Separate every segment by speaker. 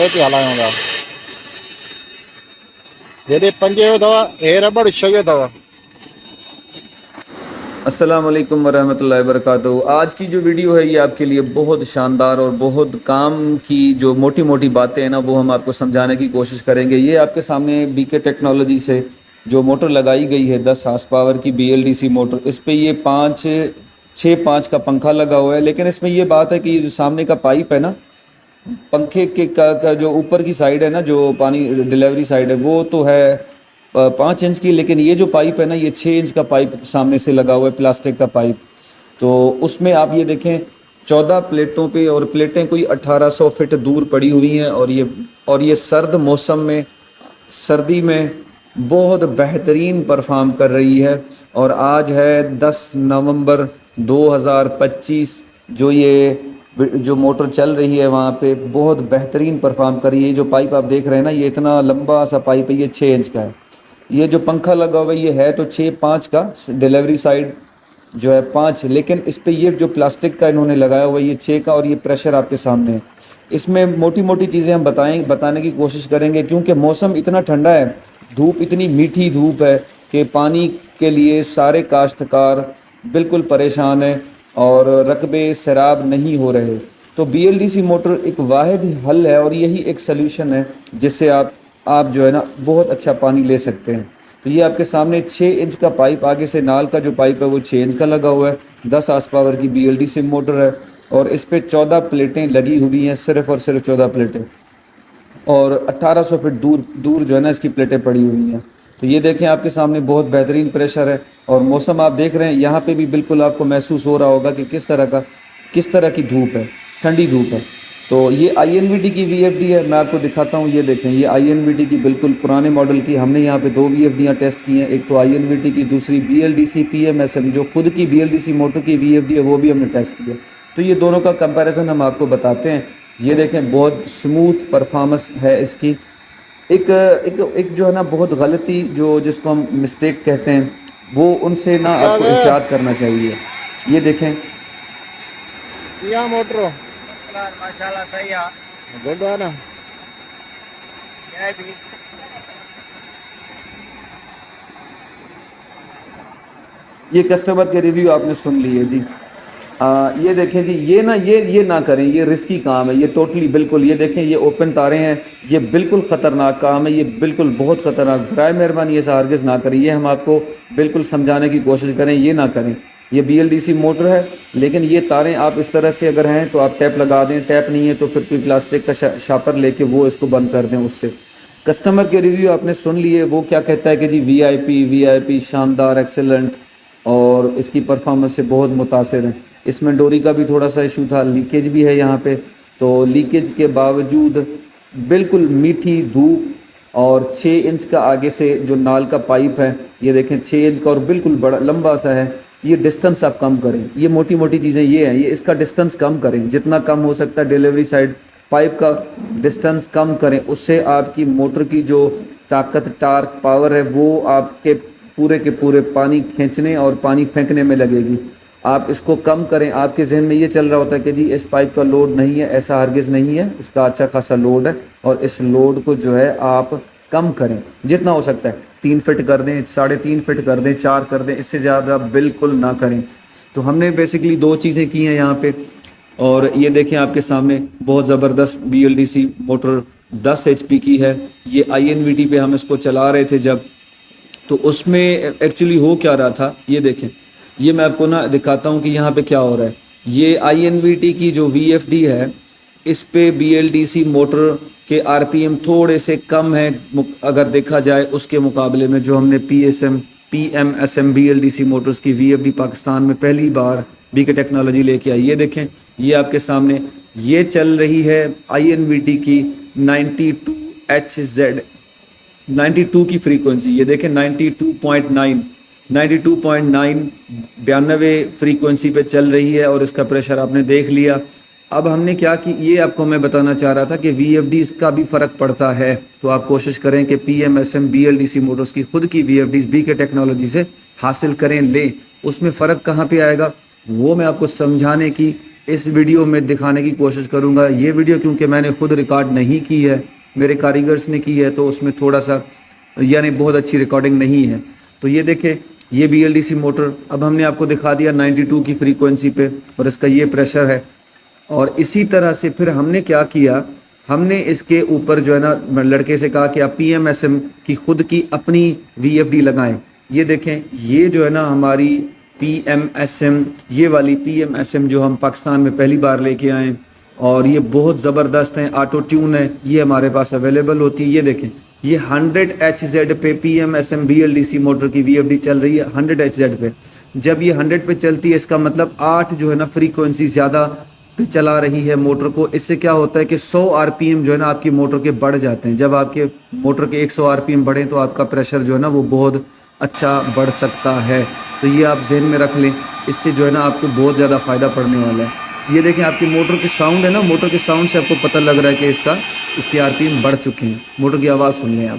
Speaker 1: ti halayo da. Jadi panjeo da e rubber shoyo da.
Speaker 2: السلام علیکم ورحمۃ اللہ وبرکاتہ۔ آج کی جو ویڈیو ہے یہ آپ کے لیے بہت شاندار اور بہت کام کی جو موٹی موٹی باتیں ہیں نا وہ ہم آپ کو سمجھانے کی کوشش کریں گے۔ یہ آپ کے سامنے بی کے ٹیکنالوجی سے جو موٹر لگائی گئی ہے 10 ہارس پاور کی BLDC موٹر، اس پہ یہ 5 کا پنکھا لگا ہوا ہے، لیکن اس میں یہ بات ہے کہ یہ جو سامنے کا پائپ ہے نا پنکھے کے کا جو اوپر کی سائڈ ہے نا جو پانی ڈیلیوری سائڈ ہے وہ تو ہے 5 انچ کی، لیکن یہ جو پائپ ہے نا یہ 6 انچ کا پائپ سامنے سے لگا ہوا ہے، پلاسٹک کا پائپ۔ تو اس میں آپ یہ دیکھیں 14 پلیٹوں پہ، اور پلیٹیں کوئی 1800 فٹ دور پڑی ہوئی ہیں، اور یہ سرد موسم میں، سردی میں بہت بہترین پرفارم کر رہی ہے۔ اور آج ہے 10 نومبر 2025، جو موٹر چل رہی ہے وہاں پہ بہت بہترین پرفارم کر رہی ہے۔ جو پائپ آپ دیکھ رہے ہیں نا یہ اتنا لمبا سا پائپ ہے، یہ 6 انچ کا ہے۔ یہ جو پنکھا لگا ہوا ہے یہ ہے تو 6.5 کا، ڈیلیوری سائڈ جو ہے 5، لیکن اس پہ یہ جو پلاسٹک کا انہوں نے لگایا ہوا ہے یہ 6 کا، اور یہ پریشر آپ کے سامنے ہے۔ اس میں موٹی موٹی چیزیں ہم بتانے کی کوشش کریں گے، کیونکہ موسم اتنا ٹھنڈا ہے، دھوپ اتنی میٹھی دھوپ ہے کہ پانی کے لیے سارے کاشتکار بالکل پریشان ہیں اور رقبے سیراب نہیں ہو رہے۔ تو BLDC موٹر ایک واحد حل ہے، اور یہی ایک سلیوشن ہے جس سے آپ جو ہے نا بہت اچھا پانی لے سکتے ہیں۔ تو یہ آپ کے سامنے 6 انچ کا پائپ، آگے سے نال کا جو پائپ ہے وہ 6 انچ کا لگا ہوا ہے، 10 ہارس پاور کی BLDC موٹر ہے، اور اس پہ 14 پلیٹیں لگی ہوئی ہیں، صرف اور صرف 14 پلیٹیں، اور 1800 فٹ دور جو ہے نا اس کی پلیٹیں پڑی ہوئی ہیں۔ تو یہ دیکھیں آپ کے سامنے بہت بہترین پریشر ہے، اور موسم آپ دیکھ رہے ہیں یہاں پہ بھی بالکل آپ کو محسوس ہو رہا ہوگا کہ کس طرح کی دھوپ ہے، ٹھنڈی دھوپ ہے۔ تو یہ INVT کی VFD ہے، میں آپ کو دکھاتا ہوں، یہ دیکھیں یہ INVT کی بالکل پرانے ماڈل کی، ہم نے یہاں پہ 2 VFDیاں ٹیسٹ کی ہیں، ایک تو INVT کی، دوسری BLDC PMSM جو خود کی BLDC موٹر کی VFD ہے وہ بھی ہم نے ٹیسٹ کی ہے۔ تو یہ دونوں کا کمپیریزن ہم آپ کو بتاتے ہیں۔ یہ دیکھیں بہت سموتھ پرفارمنس ہے اس کی۔ ایک جو ہے نا بہت غلطی جس کو ہم مسٹیک کہتے ہیں، وہ ان سے نا آپ کو احتیاط کرنا چاہیے۔ یہ دیکھیں
Speaker 1: Iya motor.
Speaker 3: ماشاءاللہ صحیح ہے۔
Speaker 1: Good one.
Speaker 3: یہ بھی
Speaker 2: یہ کسٹمر کے ریویو آپ نے سن لیے جی۔ یہ دیکھیں جی، یہ نہ کریں، یہ رسکی کام ہے، یہ ٹوٹلی بالکل، یہ دیکھیں یہ اوپن تاریں ہیں، یہ بالکل خطرناک کام ہے، یہ بالکل بہت خطرناک، برائے مہربانی یہ ہرگز نہ کریں، یہ ہم آپ کو بالکل سمجھانے کی کوشش کریں، یہ نہ کریں۔ یہ BLDC موٹر ہے، لیکن یہ تاریں آپ اس طرح سے اگر ہیں تو آپ ٹیپ لگا دیں، ٹیپ نہیں ہے تو پھر کوئی پلاسٹک کا شاپر لے کے وہ اس کو بند کر دیں اس سے۔ کسٹمر کے ریویو آپ نے سن لیے، وہ کیا کہتا ہے کہ جی VIP شاندار، ایکسلنٹ، اور اس کی پرفارمنس سے بہت متاثر ہیں۔ اس میں ڈوری کا بھی تھوڑا سا ایشو تھا، لیکیج بھی ہے یہاں پہ، تو لیکیج کے باوجود بالکل میٹھی دھوپ، اور 6 انچ کا آگے سے جو نال کا پائپ ہے یہ دیکھیں 6 انچ کا، اور بالکل بڑا لمبا سا ہے۔ یہ ڈسٹنس آپ کم کریں، یہ موٹی موٹی چیزیں یہ ہیں، یہ اس کا ڈسٹنس کم کریں، جتنا کم ہو سکتا ہے ڈیلیوری سائڈ پائپ کا ڈسٹنس کم کریں، اس سے آپ کی موٹر کی جو طاقت، ٹارک، پاور ہے وہ آپ کے پورے پانی کھینچنے اور پانی پھینکنے میں لگے گی۔ آپ اس کو کم کریں۔ آپ کے ذہن میں یہ چل رہا ہوتا ہے کہ جی اس پائپ کا لوڈ نہیں ہے، ایسا ہرگز نہیں ہے، اس کا اچھا خاصا لوڈ ہے، اور اس لوڈ کو جو ہے آپ کم کریں جتنا ہو سکتا ہے، 3 فٹ کر دیں، 3.5 فٹ کر دیں، 4 کر دیں، اس سے زیادہ بالکل نہ کریں۔ تو ہم نے بیسیکلی 2 چیزیں کی ہیں یہاں پہ، اور یہ دیکھیں آپ کے سامنے بہت زبردست BLDC موٹر 10 HP کی ہے۔ یہ INVT پہ ہم اس کو چلا رہے تھے جب، تو اس میں ایکچولی ہو کیا رہا تھا، یہ دیکھیں، یہ میں آپ کو نا دکھاتا ہوں کہ یہاں پہ کیا ہو رہا ہے۔ یہ INVT کی جو VFD ہے اس پہ BLDC موٹر کے RPM تھوڑے سے کم ہیں اگر دیکھا جائے اس کے مقابلے میں، جو ہم نے PMSM BLDC موٹرز کی VFD پاکستان میں پہلی بار بی کے ٹیکنالوجی لے کے آئی۔ یہ دیکھیں یہ آپ کے سامنے یہ چل رہی ہے INVT کی 92HZ 92 کی فریکوینسی، یہ دیکھیں 92.9 92 فریکوینسی پہ چل رہی ہے، اور اس کا پریشر آپ نے دیکھ لیا۔ اب ہم نے کیا کی، یہ آپ کو میں بتانا چاہ رہا تھا کہ VFDs کا بھی فرق پڑتا ہے، تو آپ کوشش کریں کہ PMSM BLDC موٹرز کی خود کی VFDs بی کے ٹیکنالوجی سے حاصل کریں، لیں۔ اس میں فرق کہاں پہ آئے گا وہ میں آپ کو سمجھانے کی اس ویڈیو میں دکھانے کی کوشش کروں گا. یہ ویڈیو کیونکہ میں نے خود ریکارڈ نہیں کی ہے, میرے کاریگرز نے کی ہے, تو اس میں تھوڑا سا یعنی بہت اچھی ریکارڈنگ نہیں ہے. تو یہ دیکھیں, یہ BLDC موٹر اب ہم نے آپ کو دکھا دیا 92 کی فریکوینسی پہ, اور اس کا یہ پریشر ہے. اور اسی طرح سے پھر ہم نے کیا کیا, ہم نے اس کے اوپر جو ہے نا لڑکے سے کہا کہ آپ PMSM کی خود کی اپنی VFD لگائیں. یہ دیکھیں, یہ جو ہے نا ہماری PMSM, یہ والی PMSM جو ہم پاکستان میں پہلی بار لے کے آئیں, اور یہ بہت زبردست ہیں, آٹو ٹیون ہے, یہ ہمارے پاس اویلیبل ہوتی ہے. یہ دیکھیں, یہ 100 HZ پہ PMSM BLDC موٹر کی VFD چل رہی ہے 100 HZ پہ. جب یہ 100 پہ چلتی ہے اس کا مطلب 8 جو ہے نا فریکوینسی زیادہ پہ چلا رہی ہے موٹر کو. اس سے کیا ہوتا ہے کہ 100 RPM جو ہے نا آپ کی موٹر کے بڑھ جاتے ہیں. جب آپ کے موٹر کے 100 RPM بڑھیں تو آپ کا پریشر جو ہے نا وہ بہت اچھا بڑھ سکتا ہے. تو یہ آپ ذہن میں رکھ لیں, اس سے جو ہے نا آپ کو بہت زیادہ فائدہ پڑنے والا ہے. یہ دیکھیں آپ کی موٹر کے ساؤنڈ ہے نا, موٹر کے ساؤنڈ سے آپ کو پتہ لگ رہا ہے کہ اس کے RPM بڑھ چکے ہیں. موٹر کی آواز سن لیں آپ.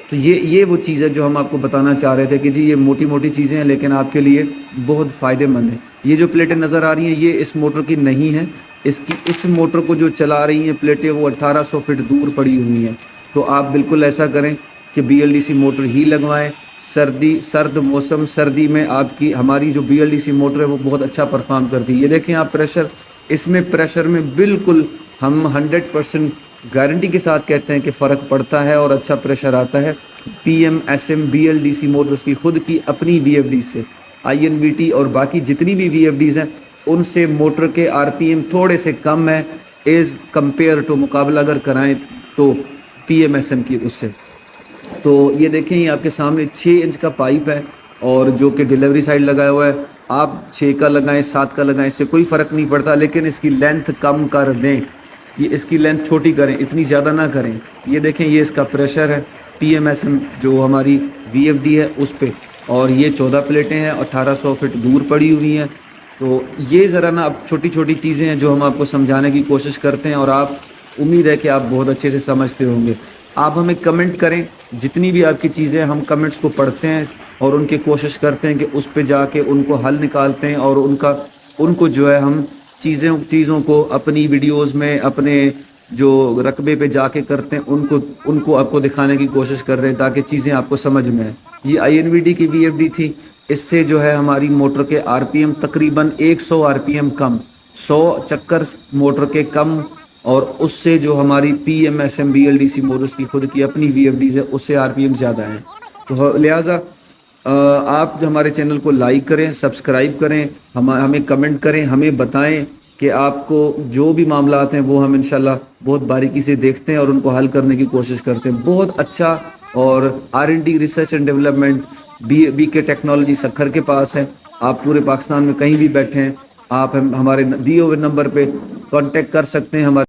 Speaker 2: تو یہ وہ چیز ہے جو ہم آپ کو بتانا چاہ رہے تھے کہ جی یہ موٹی موٹی چیزیں ہیں لیکن آپ کے لیے بہت فائدہ مند ہیں. یہ جو پلیٹیں نظر آ رہی ہیں یہ اس موٹر کی نہیں ہیں, اس موٹر کو جو چلا رہی ہیں پلیٹیں وہ 1800 فٹ دور پڑی ہوئی ہیں. تو آپ بالکل ایسا کریں کہ BLDC موٹر ہی لگوائیں. سرد موسم, سردی میں آپ کی ہماری جو BLDC موٹر ہے وہ بہت اچھا پرفارم کرتی ہے. یہ دیکھیں آپ پریشر, اس میں پریشر میں بالکل ہم 100% گارنٹی کے ساتھ کہتے ہیں کہ فرق پڑتا ہے اور اچھا پریشر آتا ہے PMSM BLDC موٹرز کی خود کی اپنی VFD سے. INVT اور باقی جتنی بھی VFDs ہیں ان سے موٹر کے RPM تھوڑے سے کم ہیں ایز کمپیئر ٹو, مقابلہ اگر کرائیں تو PMSM کی اس سے. تو یہ دیکھیں, یہ آپ کے سامنے 6 انچ کا پائپ ہے اور جو کہ ڈیلیوری سائڈ لگایا ہوا ہے. آپ 6 کا لگائیں 7 کا لگائیں, اس سے کوئی فرق نہیں پڑتا, لیکن اس کی لینتھ کم کر دیں. یہ اس کی لینتھ چھوٹی کریں, اتنی زیادہ نہ کریں. یہ دیکھیں, یہ اس کا پریشر ہے PMSM جو ہماری VFD ہے اس پہ, اور یہ 14 پلیٹیں ہیں 1800 فٹ دور پڑی ہوئی ہیں. تو یہ ذرا نا اب چھوٹی چھوٹی چیزیں ہیں جو ہم آپ کو سمجھانے کی کوشش کرتے ہیں, اور آپ امید ہے کہ آپ بہت اچھے سے سمجھتے ہوں گے. آپ ہمیں کمنٹ کریں, جتنی بھی آپ کی چیزیں, ہم کمنٹس کو پڑھتے ہیں اور ان کی کوشش کرتے ہیں کہ اس پہ جا کے ان کو حل نکالتے ہیں, اور ان کو جو ہے ہم چیزوں کو اپنی ویڈیوز میں اپنے جو رقبے پہ جا کے کرتے ہیں ان کو آپ کو دکھانے کی کوشش کر رہے ہیں تاکہ چیزیں آپ کو سمجھ میں آئیں. یہ INVT کی VFD تھی, اس سے جو ہے ہماری موٹر کے RPM تقریباً 100 RPM کم, 100 چکر موٹر کے کم, اور اس سے جو ہماری PMSM BLDC موٹرز کی خود کی اپنی VFDs ہے اس سے RPM زیادہ ہیں. تو لہٰذا آپ ہمارے چینل کو لائک کریں, سبسکرائب کریں, ہمیں کمنٹ کریں, ہمیں بتائیں کہ آپ کو جو بھی معاملات ہیں وہ ہم انشاءاللہ بہت باریکی سے دیکھتے ہیں اور ان کو حل کرنے کی کوشش کرتے ہیں. بہت اچھا, اور R&D research and development BK technology Sukkur کے پاس ہے. آپ پورے پاکستان میں کہیں بھی بیٹھے ہیں, آپ ہمارے دیے ہوئے نمبر پہ کانٹیکٹ کر سکتے ہیں. ہمارے